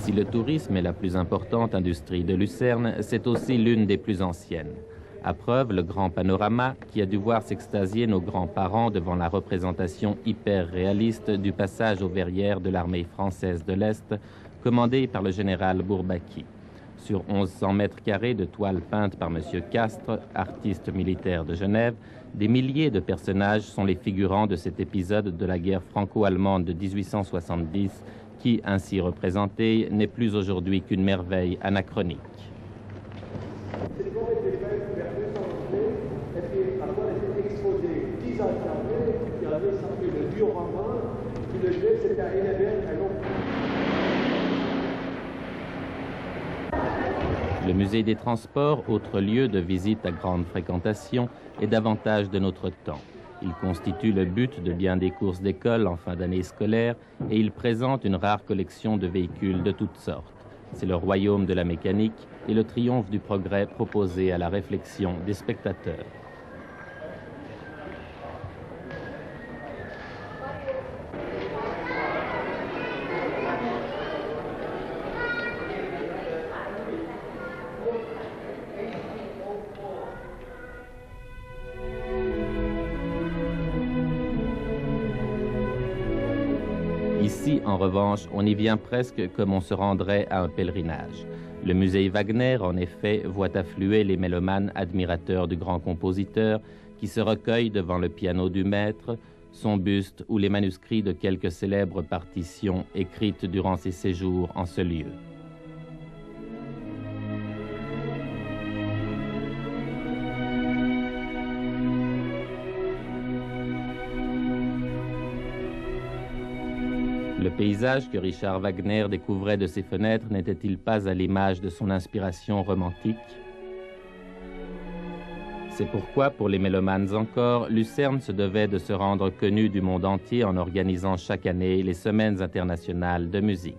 Si le tourisme est la plus importante industrie de Lucerne, c'est aussi l'une des plus anciennes. À preuve, le grand panorama qui a dû voir s'extasier nos grands-parents devant la représentation hyper réaliste du passage aux verrières de l'armée française de l'Est, commandée par le général Bourbaki. Sur 1100 mètres carrés de toiles peintes par M. Castres, artiste militaire de Genève, des milliers de personnages sont les figurants de cet épisode de la guerre franco-allemande de 1870 qui, ainsi représenté, n'est plus aujourd'hui qu'une merveille anachronique. Cette forêt était faite vers 200 et puis après elle était exposée 10 ans après, il y avait sorti le diorama, puis le jeu c'était à Hélène à Londres. Le musée des Transports, autre lieu de visite à grande fréquentation, est davantage de notre temps. Il constitue le but de bien des courses d'école en fin d'année scolaire et il présente une rare collection de véhicules de toutes sortes. C'est le royaume de la mécanique et le triomphe du progrès proposé à la réflexion des spectateurs. Ici, en revanche, on y vient presque comme on se rendrait à un pèlerinage. Le musée Wagner, en effet, voit affluer les mélomanes admirateurs du grand compositeur qui se recueillent devant le piano du maître, son buste ou les manuscrits de quelques célèbres partitions écrites durant ses séjours en ce lieu. Le paysage que Richard Wagner découvrait de ses fenêtres n'était-il pas à l'image de son inspiration romantique? C'est pourquoi, pour les mélomanes encore, Lucerne se devait de se rendre connue du monde entier en organisant chaque année les semaines internationales de musique.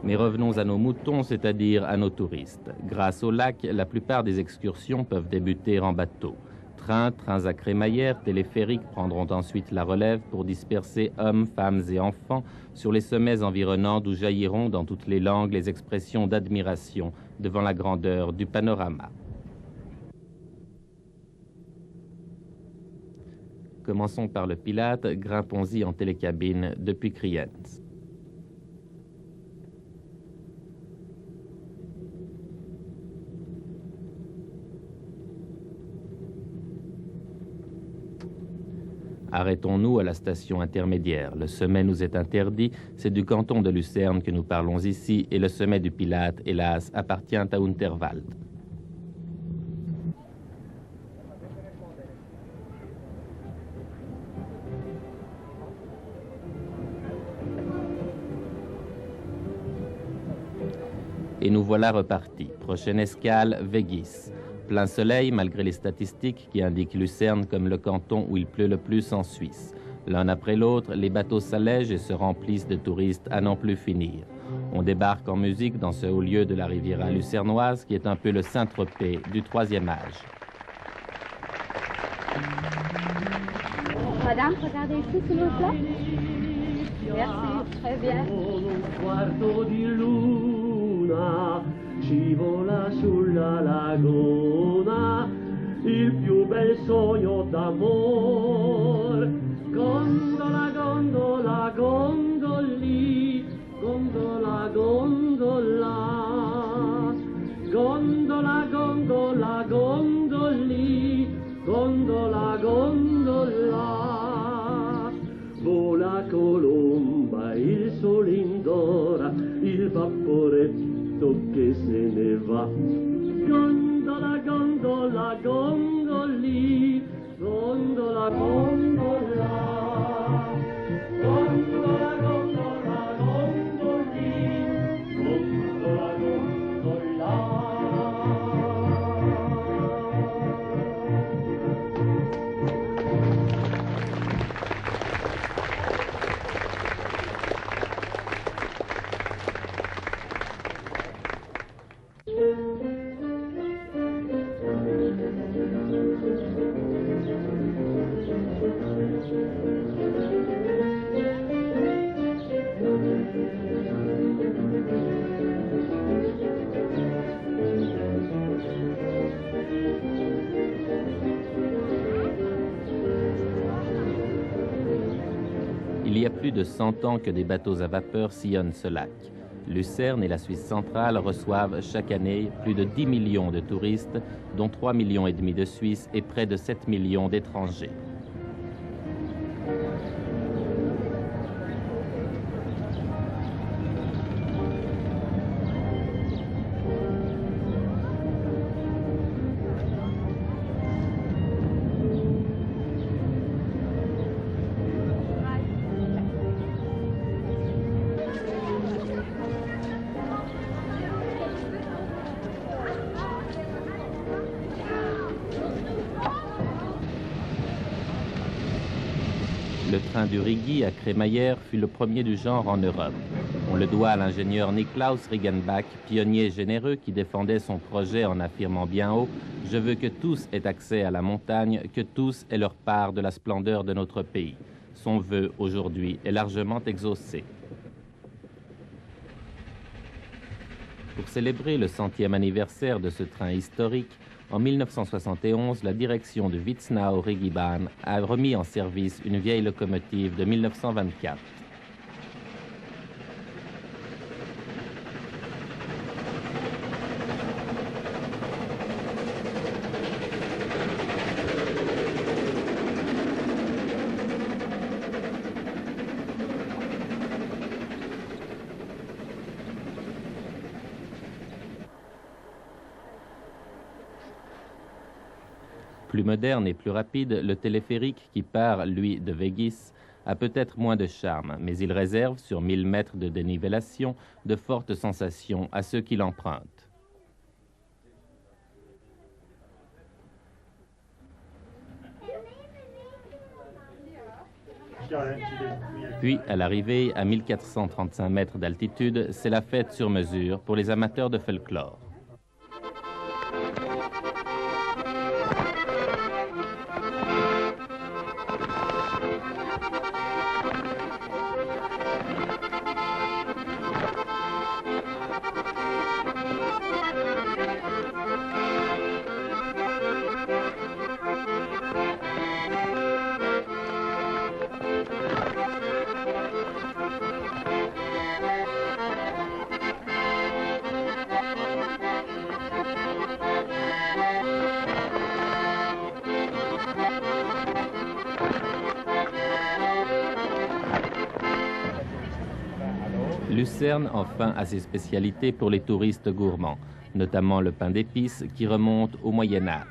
Mais revenons à nos moutons, c'est-à-dire à nos touristes. Grâce au lac, la plupart des excursions peuvent débuter en bateau. Trains à crémaillère, téléphériques prendront ensuite la relève pour disperser hommes, femmes et enfants sur les sommets environnants d'où jailliront dans toutes les langues les expressions d'admiration devant la grandeur du panorama. Commençons par le Pilate, grimpons-y en télécabine depuis Kriens. Arrêtons-nous à la station intermédiaire. Le sommet nous est interdit, c'est du canton de Lucerne que nous parlons ici, et le sommet du Pilate, hélas, appartient à Unterwald. Et nous voilà repartis. Prochaine escale, Weggis. Plein soleil malgré les statistiques qui indiquent Lucerne comme le canton où il pleut le plus en Suisse. L'un après l'autre, les bateaux s'allègent et se remplissent de touristes à n'en plus finir. On débarque en musique dans ce haut lieu de la Riviera lucernoise qui est un peu le Saint-Tropez du Troisième Âge. Madame, regardez ici s'il vous plaît. Merci, très bien. Scivola sulla laguna, il più bel sogno d'amor. Gondola, gondola, gondoli, gondola, gondola. Gondola, gondola, gondoli, gondola, gondola. Vola colomba, il sole indora, il vaporetto che se ne va. Gondola, gondola, gondoli, gondola, gondola. Gondola, gondola, gondoli, gondola, gondola. y a plus de 100 ans que des bateaux à vapeur sillonnent ce lac. Lucerne et la Suisse centrale reçoivent chaque année plus de 10 millions de touristes, dont 3,5 millions de Suisses et près de 7 millions d'étrangers. Le train du Rigi à Crémaillère fut le premier du genre en Europe. On le doit à l'ingénieur Niklaus Riggenbach, pionnier généreux qui défendait son projet en affirmant bien haut « Je veux que tous aient accès à la montagne, que tous aient leur part de la splendeur de notre pays ». Son vœu aujourd'hui est largement exaucé. Pour célébrer le 100e anniversaire de ce train historique, en 1971, la direction de Witznau Regibahn a remis en service une vieille locomotive de 1924. Plus moderne et plus rapide, le téléphérique qui part, lui, de Vegis, a peut-être moins de charme, mais il réserve, sur 1000 mètres de dénivellation, de fortes sensations à ceux qui l'empruntent. Puis, à l'arrivée, à 1435 mètres d'altitude, c'est la fête sur mesure pour les amateurs de folklore. Lucerne, enfin, a ses spécialités pour les touristes gourmands, notamment le pain d'épices qui remonte au Moyen-Âge.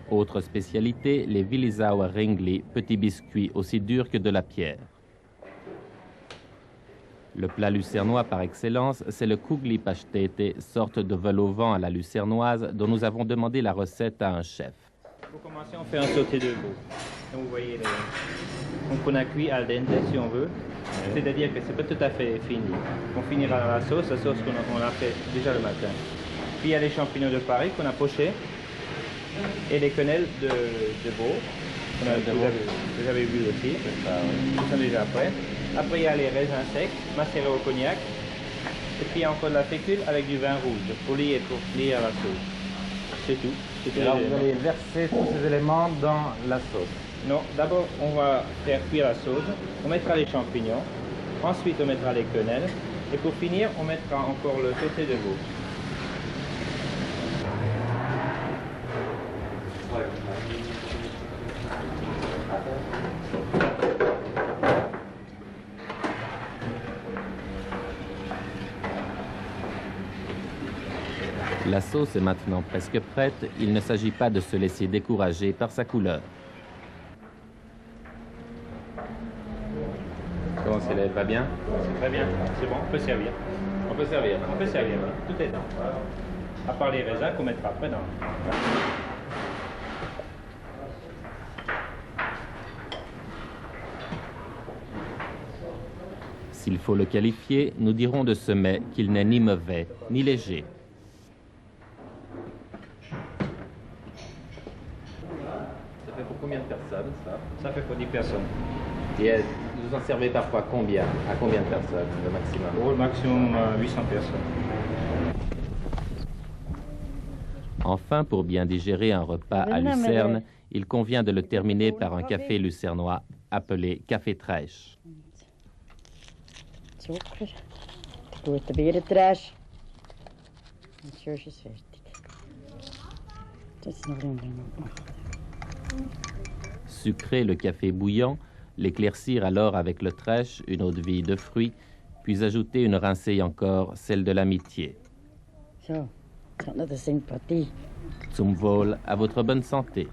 Autre spécialité, les Willisauer Ringli, petits biscuits aussi durs que de la pierre. Le plat lucernois par excellence, c'est le Kugli Pastete, sorte de vol au vent à la lucernoise, dont nous avons demandé la recette à un chef. Pour commencer, on fait un sauté de veau. Donc vous voyez, donc on a cuit al dente si on veut, c'est-à-dire que c'est pas tout à fait fini. On finira la sauce qu'on a fait déjà le matin. Puis il y a les champignons de Paris qu'on a pochés et les quenelles de veau. Vous avez vu aussi, ils sont déjà prêts. Après il y a les raisins secs macérés au cognac. Et puis il y a encore de la fécule avec du vin rouge pour lier à la sauce. C'est tout. Alors vous allez verser tous ces éléments dans la sauce. Non, d'abord on va faire cuire la sauce, on mettra les champignons, ensuite on mettra les quenelles et pour finir on mettra encore le sauté de veau. La sauce est maintenant presque prête, il ne s'agit pas de se laisser décourager par sa couleur. Comment c'est là, elle va bien? C'est très bien, c'est bon, on peut servir. On peut servir. On peut servir, oui. Tout est dedans. À part les raisins qu'on mettra après dans. S'il faut le qualifier, nous dirons de ce mets qu'il n'est ni mauvais, ni léger. Ça fait pour combien de personnes, ça? Ça fait pour 10 personnes. Et vous en servez parfois combien? À combien de personnes, le maximum? Au maximum 800 personnes. Enfin, pour bien digérer un repas à Lucerne, il convient de le terminer par un café lucernois appelé café Trèche. Suiker. Die gute Bierenträsch. Und schon ist es fertig. Das ist noch drin. Sucrer le café bouillant, l'éclaircir alors avec le Trèche, une eau-de-vie de fruits, puis ajouter une rincée encore, celle de l'amitié. So, das hat noch eine Sympathie. Zum Wohl, à votre bonne santé.